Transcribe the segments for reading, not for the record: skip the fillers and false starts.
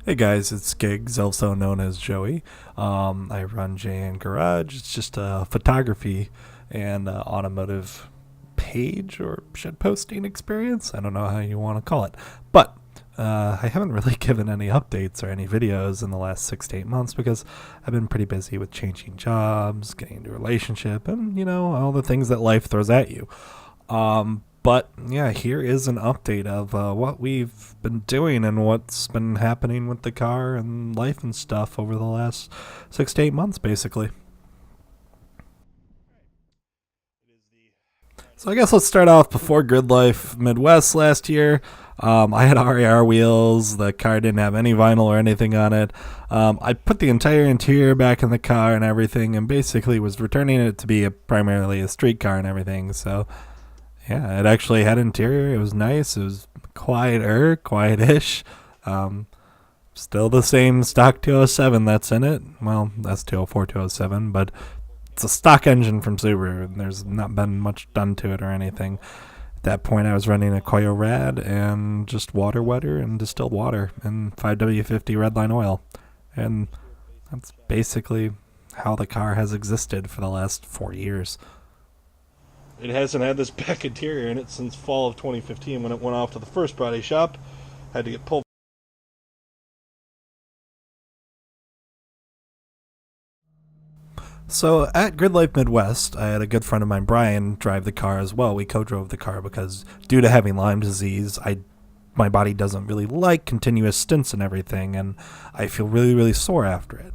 Hey guys, it's Gigs, also known as Joey. I run JN Garage. It's just a photography and automotive page or shed posting experience. I don't know how you want to call it. But I haven't really given any updates or any videos in the last 6 to 8 months because I've been pretty busy with changing jobs, getting into a relationship, and, all the things that life throws at you. But yeah, here is an update of what we've been doing and what's been happening with the car and life and stuff over the last 6 to 8 months, basically. So I guess let's start off before Grid Life Midwest last year. I had RAR wheels. The car didn't have any vinyl or anything on it. I put the entire interior back in the car and everything, and basically was returning it to be primarily a street car and everything. So yeah, it actually had interior. It was nice. It was quietish. Um, Still the same stock 207 that's in it. Well, that's 204, 207, but it's a stock engine from Subaru, and there's not been much done to it or anything. At that point, I was running a Koyo Rad and just water wetter and distilled water and 5W50 Redline oil. And that's basically how the car has existed for the last 4 years. It hasn't had this back interior in it since fall of 2015 when it went off to the first body shop. Had to get pulled. So at Grid Life Midwest, I had a good friend of mine, Brian, drive the car as well. We co-drove the car because due to having Lyme disease, my body doesn't really like continuous stints and everything, and I feel really, really sore after it.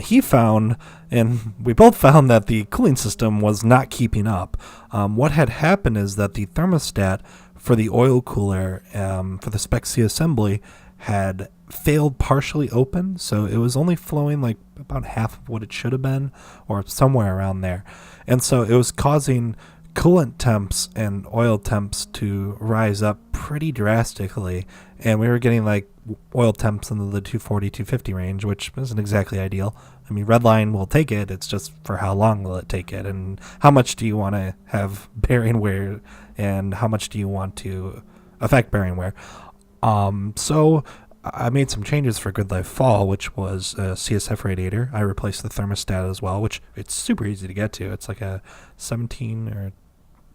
He found, and we both found that the cooling system was not keeping up. What had happened is that the thermostat for the oil cooler for the Spec C assembly had failed partially open, so it was only flowing like about half of what it should have been, or somewhere around there. And so it was causing coolant temps and oil temps to rise up pretty drastically, and we were getting like oil temps into the 240 250 range, which isn't exactly ideal. I mean, Redline will take it, it's just for how long will it take it, and how much do you want to have bearing wear, and how much do you want to affect bearing wear. So I made some changes for Good Life Fall, which was a CSF radiator. I replaced the thermostat as well, which it's super easy to get to. It's like a 17 or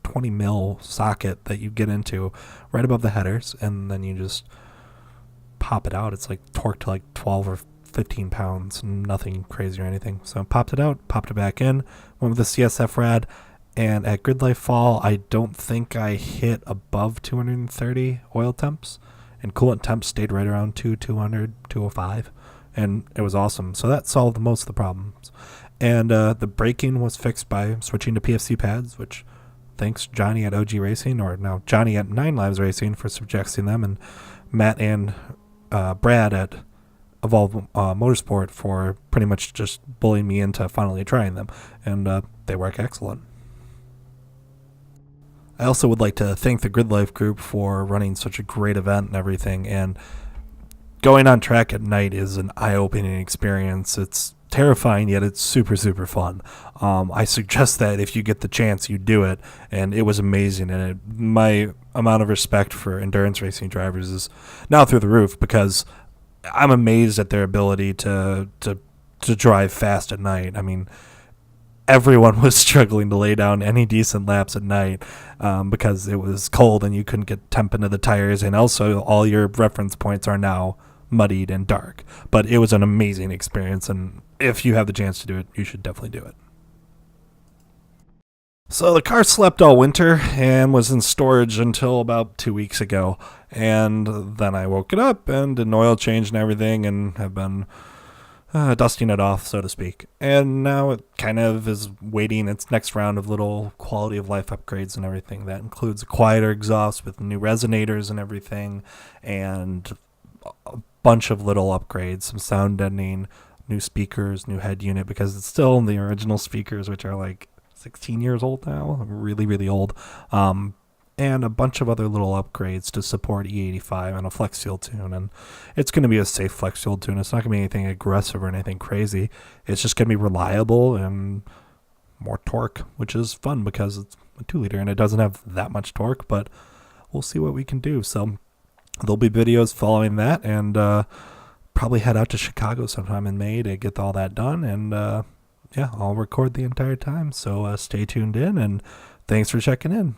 20 mil socket that you get into right above the headers, and then you just pop it out. It's like torqued to like 12 or 15 pounds, nothing crazy or anything. So I popped it out, popped it back in, went with the CSF rad, and at Grid Life Fall, I don't think I hit above 230 oil temps, and coolant temps stayed right around 200, 205, and it was awesome. So that solved most of the problems. And the braking was fixed by switching to PFC pads, which thanks Johnny at OG Racing, or now Johnny at Nine Lives Racing, for suggesting them, and Matt and Brad at Evolve Motorsport for pretty much just bullying me into finally trying them, and they work excellent. I also would like to thank the Grid Life group for running such a great event and everything. And going on track at night is an eye-opening experience. It's terrifying, yet it's super, super fun. I suggest that if you get the chance, you do it. And it was amazing. And my amount of respect for endurance racing drivers is now through the roof, because I'm amazed at their ability to drive fast at night. I mean, everyone was struggling to lay down any decent laps at night because it was cold and you couldn't get temp into the tires, and also all your reference points are now muddied and dark. But it was an amazing experience, and if you have the chance to do it, you should definitely do it. So the car slept all winter and was in storage until about 2 weeks ago, and then I woke it up and did an oil change and everything, and have been dusting it off, so to speak. And now it kind of is waiting its next round of little quality of life upgrades and everything. That includes a quieter exhaust with new resonators and everything, and a bunch of little upgrades, some sound deadening, new speakers, new head unit, because it's still the original speakers, which are like 16 years old now, really, really old. And a bunch of other little upgrades to support E85 and a flex fuel tune. And it's going to be a safe flex fuel tune. It's not going to be anything aggressive or anything crazy. It's just going to be reliable and more torque, which is fun because it's a 2-liter and it doesn't have that much torque, but we'll see what we can do. So there'll be videos following that, and probably head out to Chicago sometime in May to get all that done. And yeah, I'll record the entire time. So stay tuned in, and thanks for checking in.